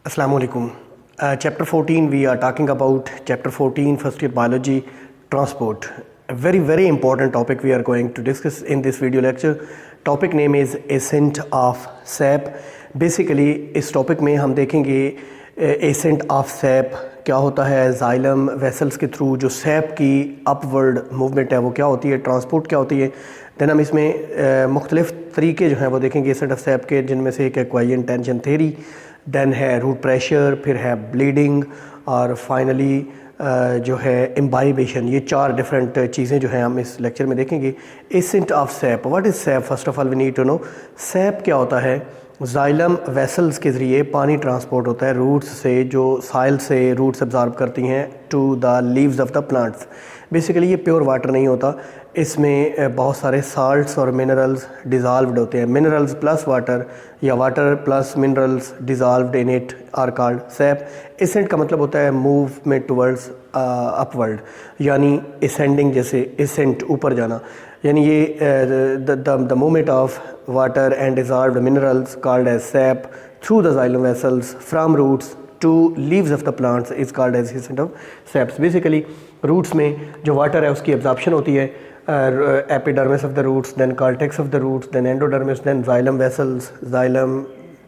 Assalamu alaikum. Chapter 14, we are talking about chapter 14, first year biology, transport. A very important topic we are going to discuss in this video lecture. Topic name is ascent of sap. Basically इस topic में हम देखेंगे ascent of sap क्या होता है, xylem vessels के through जो SAP की अपवर्ड मूवमेंट है वो क्या होती है, ट्रांसपोर्ट क्या होती है। दैन हम इसमें मुख्तलिफ तरीके जो हैं वो देखेंगे एसेंट ऑफ सैप के, जिनमें से एक है क्वाइन टेंशन थेरी, दैन है रूट प्रेशर, फिर है ब्लीडिंग और फाइनली जो है इम्बाइबेशन। ये चार डिफरेंट चीज़ें जो हैं हम इस लेक्चर में देखेंगे। Ascent of sap, what is sap? First of all we need to know sap क्या होता है। जाइलम वेसल्स के ज़रिए पानी ट्रांसपोर्ट होता है रूट्स से, जो साइल से रूट्स अब्जॉर्ब करती हैं to the leaves of the plants. Basically ये प्योर वाटर नहीं होता, इसमें बहुत सारे साल्ट्स और मिनरल्स डिज़ाल्व्ड होते हैं। मिनरल्स प्लस वाटर या water plus minerals dissolved in it are called sap. Ascent का मतलब होता है मूवमेंट टुवर्ड्स अपवर्ड, यानी असेंडिंग, जैसे एसेंट ऊपर जाना, यानी ये the movement of water and dissolved minerals called as sap through the xylem vessels from roots to leaves of the plants is called as ascent of saps. Basically roots में जो water है उसकी absorption होती है, epidermis of the roots, then cortex of the roots, then endodermis, then xylem vessels, xylem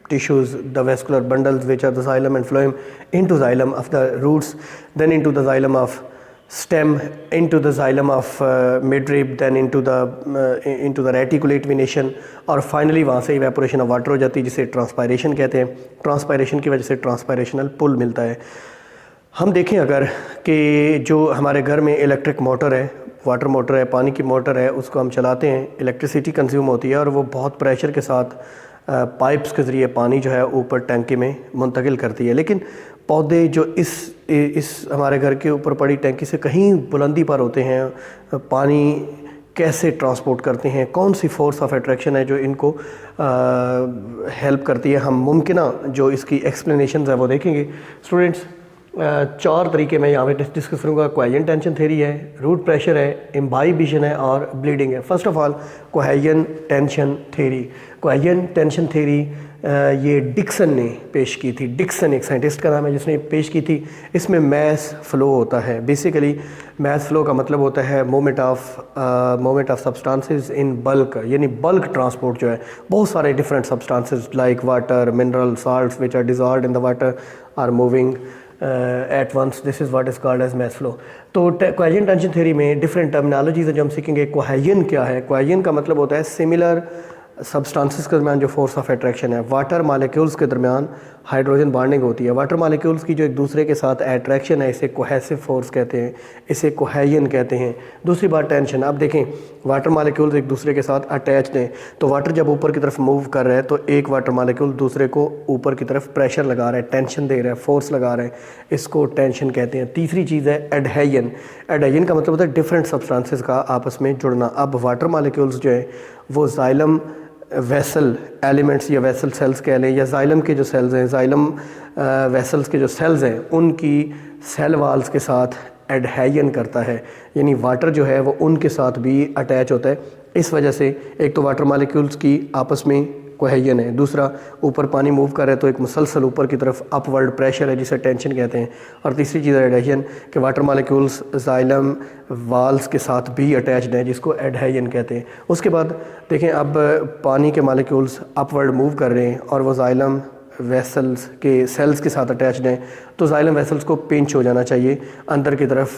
tissues, the vascular bundles which are the xylem and phloem into xylem of the roots, then into the xylem of stem, into the xylem of midrib, then into the reticulate venation, और finally वहाँ से evaporation of water हो जाती है, जिसे transpiration कहते हैं। Transpiration की वजह से ट्रांसपायरेशनल पुल मिलता है। हम देखें अगर कि जो हमारे घर में इलेक्ट्रिक मोटर है, वाटर मोटर है, पानी की मोटर है, उसको हम चलाते हैं, इलेक्ट्रिसिटी कंज्यूम होती है और वो बहुत प्रेशर के साथ पाइप्स के ज़रिए पानी जो है ऊपर टैंकी में मुंतकिल करती है। लेकिन पौधे जो इस हमारे घर के ऊपर पड़ी टैंकी से कहीं बुलंदी पर होते हैं, पानी कैसे ट्रांसपोर्ट करते हैं, कौन सी फोर्स ऑफ अट्रैक्शन है जो इनको हेल्प करती है, हम मुमकिन जो इसकी एक्सप्लेनेशन है वो देखेंगे। स्टूडेंट्स, चार तरीके मैं यहाँ पे डिस्कस करूँगा। क्वाइन टेंशन थेरी है, रूट प्रेशर है, इम्बाइबिशन है और ब्लीडिंग है। First of all coin tension theory. Coin tension theory ये डिक्सन ने पेश की थी। डिक्सन एक साइंटिस्ट का नाम है जिसने पेश की थी। इसमें मैस फ्लो होता है। बेसिकली मैस फ्लो का मतलब होता है movement of substances in bulk, यानी बल्क ट्रांसपोर्ट जो है, बहुत सारे different substances like water, mineral, salts which are dissolved in the water are moving at once. This is what is called as mass flow. तो cohesion tension theory में different terminologies है जो हम सीखेंगे। क्वाइन क्या है? क्वाइन का मतलब होता है सिमिलर सब्सटेंसेस के दरमियान जो फोर्स ऑफ अट्रैक्शन है। वाटर मालिक्यूल्स के दरमियान हाइड्रोजन बॉन्डिंग होती है। वाटर मालिक्यूल्स की जो एक दूसरे के साथ अट्रैक्शन है, इसे कोहेसिव फोर्स कहते हैं, इसे कोहेजन कहते हैं। दूसरी बात टेंशन। अब देखें, वाटर मालिक्यूल्स एक दूसरे के साथ अटैच्ड हैं, तो वाटर जब ऊपर की तरफ मूव कर रहा है तो एक वाटर मालिक्यूल दूसरे को ऊपर की तरफ प्रेशर लगा रहा है, टेंशन दे रहा है, फोर्स लगा रहा है, इसको टेंशन कहते हैं। तीसरी चीज़ है एडहेजन। एडहेजन का मतलब होता है डिफरेंट सब्सटेंसेस का आपस में जुड़ना। अब वाटर मालिक्यूल्स जो है वो जाइलम वेसल एलिमेंट्स या वेसल सेल्स कह लें, या जाइलम के जो सेल्स हैं, जाइलम वेसल्स के जो सेल्स हैं, उनकी सेल वाल्स के साथ एडहेजन करता है, यानी वाटर जो है वो उनके साथ भी अटैच होता है। इस वजह से एक तो वाटर मालिक्यूल्स की आपस में कोहेजन है, दूसरा ऊपर पानी मूव कर रहा है तो एक मुसलसल ऊपर की तरफ अपवर्ड प्रेशर है जिसे टेंशन कहते हैं, और तीसरी चीज़ है एडहेजन कि वाटर मालिक्यूल्स जाइलम वाल्स के साथ भी अटैच्ड हैं जिसको एडहेजन कहते हैं। उसके बाद देखें, अब पानी के मालिक्यूल्स अपवर्ड मूव कर रहे हैं और वो जाइलम वेसल्स के सेल्स के साथ अटैच्ड हैं, तो जाइलम वेसल्स को पिंच हो जाना चाहिए, अंदर की तरफ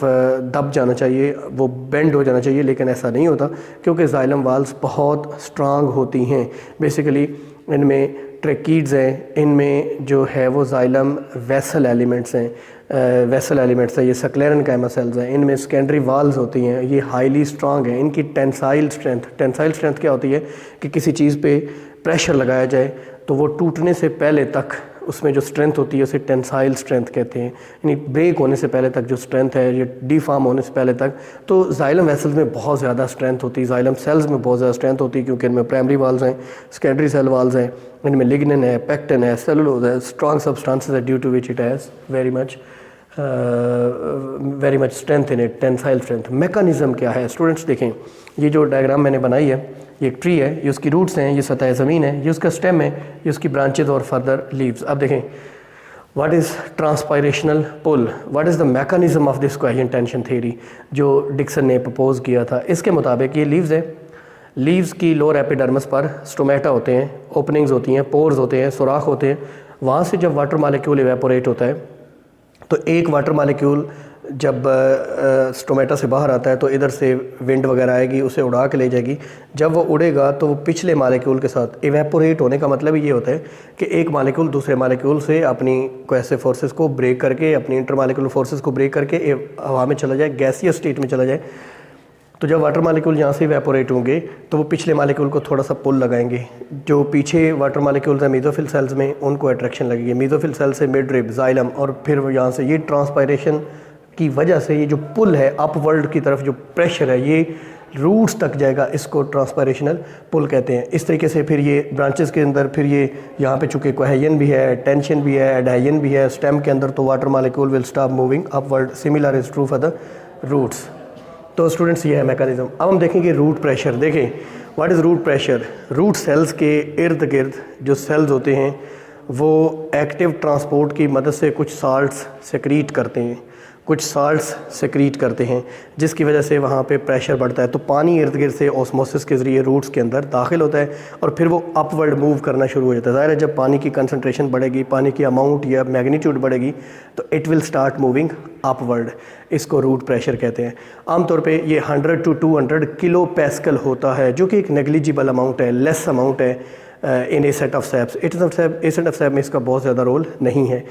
दब जाना चाहिए, वो बेंड हो जाना चाहिए, लेकिन ऐसा नहीं होता क्योंकि जाइलम वाल्स बहुत स्ट्रांग होती हैं। बेसिकली इनमें ट्रैकीड्स हैं, इनमें जो है वो जाइलम वेसल एलिमेंट्स हैं, ये सक्लेरन कैमा सेल्स हैं, इनमें सेकेंडरी वाल्स होती हैं, ये हाईली स्ट्रांग हैं। इनकी टेंसाइल स्ट्रेंथ क्या होती है कि किसी चीज़ पे प्रेशर लगाया जाए तो वो टूटने से पहले तक उसमें जो स्ट्रेंथ होती है उसे टेंसाइल स्ट्रेंथ कहते हैं, यानी ब्रेक होने से पहले तक जो स्ट्रेंथ है, ये डीफॉर्म होने से पहले तक। तो जाइलम वेसल्स में बहुत ज़्यादा स्ट्रेंथ होती है, जाइलम सेल्स में बहुत ज़्यादा स्ट्रेंथ होती है क्योंकि इनमें प्राइमरी वाल्स हैं, सेकेंडरी सेल वाल्स हैं, इनमें लिग्निन है, पेक्टिन है, सेलुलोज है, स्ट्रॉन्ग सब्सटेंसेस है due to which it has very much strength in it, tensile strength. Mechanism क्या है? स्टूडेंट्स देखें, ये जो डायग्राम मैंने बनाई है, ये एक ट्री है, ये उसकी रूट्स हैं, ये सतह ज़मीन है, ये उसका स्टेम है, ये उसकी ब्रांचेज और फर्दर लीव्स। अब देखें, what is transpirational pull, what is the mechanism of this cohesion tension theory जो डिक्सन ने प्रपोज किया था। इसके मुताबिक ये लीव्स है, लीव्स की लोअर एपिडर्मिस पर स्टोमेटा होते हैं, ओपनिंग्स होती हैं, पोर्स होते हैं, सुराख होते हैं। वहाँ से जब वाटर मालिक्यूल इवेपोरेट होता है तो एक वाटर मालिक्यूल जब स्टोमेटा से बाहर आता है तो इधर से विंड वगैरह आएगी, उसे उड़ा के ले जाएगी। जब वो उड़ेगा तो वो पिछले मालिक्यूल के साथ इवेपोरेट होने का मतलब ये होता है कि एक मालिक्यूल दूसरे मालिक्यूल से अपनी कोएसिव फोर्सेस को ब्रेक करके, अपनी इंटरमालिक्यूलर फोर्सेस को ब्रेक करके हवा में चला जाए, गैसियस स्टेट में चला जाए। तो जब वाटर मालिक्यूल यहाँ से इवेपोरेट होंगे तो वो पिछले मालिक्यूल को थोड़ा सा पुल लगाएंगे। जो पीछे वाटर मालिक्यूल्स हैं मेसोफिल सेल्स में, उनको अट्रैक्शन लगेगी। मेसोफिल सेल से मिड रिब, जाइलम, और फिर यहाँ से ये ट्रांसपायरेशन की वजह से ये जो पुल है अपवर्ल्ड की तरफ, जो प्रेशर है ये रूट्स तक जाएगा, इसको ट्रांसपायरेशनल पुल कहते हैं। इस तरीके से फिर ये ब्रांचेस के अंदर फिर ये यहाँ पे चूँकि कोहेजन भी है, टेंशन भी है, एडहेजन भी है स्टेम के अंदर, तो water molecule will stop moving upward. Similar is true for the roots. तो स्टूडेंट्स ये है मैकेनिज्म। अब हम देखेंगे रूट प्रेशर। देखें what is root pressure. Root cells के इर्द गिर्द जो सेल्स होते हैं वो एक्टिव ट्रांसपोर्ट की मदद से कुछ साल्ट्स सेक्रीट करते हैं, कुछ साल्ट्स सेक्रीट करते हैं, जिसकी वजह से वहाँ पे प्रेशर बढ़ता है। तो पानी इर्द गिर्द से ऑस्मोसिस के ज़रिए रूट्स के अंदर दाखिल होता है और फिर वो अपवर्ड मूव करना शुरू हो जाता है। ज़ाहिर है जब पानी की कंसंट्रेशन बढ़ेगी, पानी की अमाउंट या मैग्नीट्यूड बढ़ेगी तो it will start moving upward. इसको रूट प्रेशर कहते हैं। आमतौर पे ये 100 to 200 किलो पैस्कल होता है, जो कि एक नेग्लिजिबल अमाउंट है, लेस अमाउंट है in a set of saps. A set of sap में इसका बहुत ज़्यादा रोल नहीं है।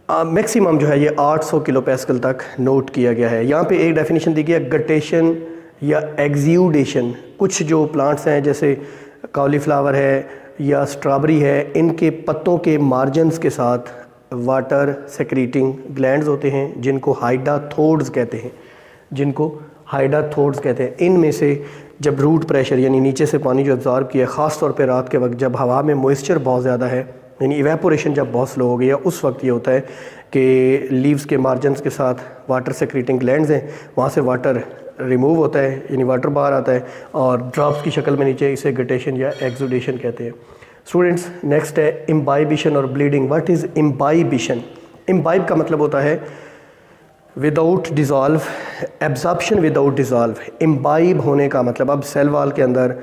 मैक्सिमम जो है ये 800 किलो पैस्कल तक नोट किया गया है। यहाँ पे एक डेफिनेशन दी गई है गटेशन या एक्जियूडेशन। कुछ जो प्लांट्स हैं जैसे कॉलीफ्लावर है या स्ट्रॉबेरी है, इनके पत्तों के मार्जिन्स के साथ वाटर सेक्रीटिंग ग्लैंड्स होते हैं जिनको हाइडाथोड्स कहते हैं, जिनको हाइडाथोड्स कहते हैं। इनमें से जब रूट प्रेशर यानी नीचे से पानी जो एब्जॉर्ब किया, ख़ास तौर पे रात के वक्त जब हवा में मॉइस्चर बहुत ज़्यादा है, यानी इवेपोरेशन जब बहुत स्लो हो गई है, उस वक्त ये होता है कि लीव्स के मार्जिन्स के साथ वाटर सेक्रीटिंग ग्लैंड्स हैं, वहाँ से वाटर रिमूव होता है, यानी वाटर बाहर आता है और ड्रॉप्स की शक्ल में नीचे। इसे गटेशन या एक्सुडेशन कहते हैं। स्टूडेंट्स नेक्स्ट है इम्बाइबिशन और bleeding. What is imbibition? Imbibe का मतलब होता है without dissolve, absorption without dissolve. Imbibe होने का मतलब, अब सेल वाल के अंदर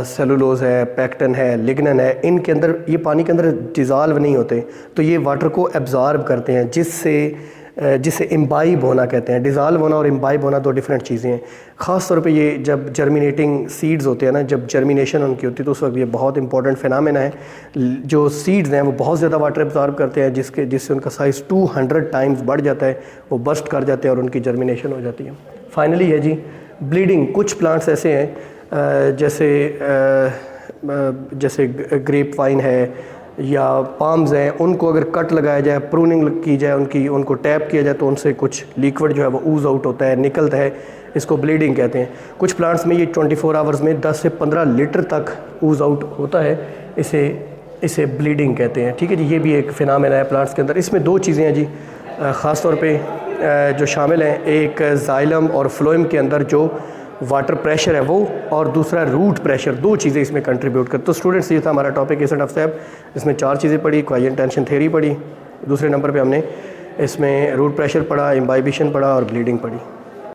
सेलुलोज है, पैक्टन है, लिग्नन है, इनके अंदर ये पानी के अंदर डिज़ोल्व नहीं होते, तो ये वाटर को एब्जॉर्ब करते हैं, जिससे इम्बाइब होना कहते हैं। डिज़ोल्व होना और इम्बाइब होना दो डिफरेंट चीज़ें हैं। ख़ास तौर पे ये जब जर्मिनेटिंग सीड्स होते हैं ना, जब जर्मिनेशन उनकी होती है तो उस वक्त ये बहुत इंपॉर्टेंट फिनोमेना है। जो सीड्स हैं वो बहुत ज़्यादा वाटर एब्जॉर्ब करते हैं, जिससे उनका साइज़ 200 टाइम्स बढ़ जाता है, वो बस्ट कर जाते हैं और उनकी जर्मिनेशन हो जाती है। फाइनली है जी ब्लीडिंग। कुछ प्लांट्स ऐसे हैं जैसे ग्रेप वाइन है या पाम्स हैं, उनको अगर कट लगाया जाए, प्रूनिंग की जाए, उनको टैप किया जाए तो उनसे कुछ लिक्विड जो है वो ऊज आउट होता है, निकलता है, इसको ब्लीडिंग कहते हैं। कुछ प्लांट्स में ये 24 आवर्स में 10 से 15 लीटर तक ऊज आउट होता है, इसे ब्लीडिंग कहते हैं। ठीक है जी, ये भी एक फिनोमेना है प्लांट्स के अंदर। इसमें दो चीज़ें हैं जी ख़ास तौर पे जो शामिल हैं, एक जाइलम और फ्लोएम के अंदर जो वाटर प्रेशर है वो, और दूसरा रूट प्रेशर। दो चीज़ें इसमें कंट्रीब्यूट करते। तो स्टूडेंट्स ये था हमारा टॉपिक एसेट ऑफ सैप, इसमें 4 चीज़ें पढ़ी। क्वाड्रेंट टेंशन थ्योरी पढ़ी, दूसरे नंबर पे हमने इसमें रूट प्रेशर पढ़ा, इम्बाइबिशन पढ़ा और ब्लीडिंग पढ़ी।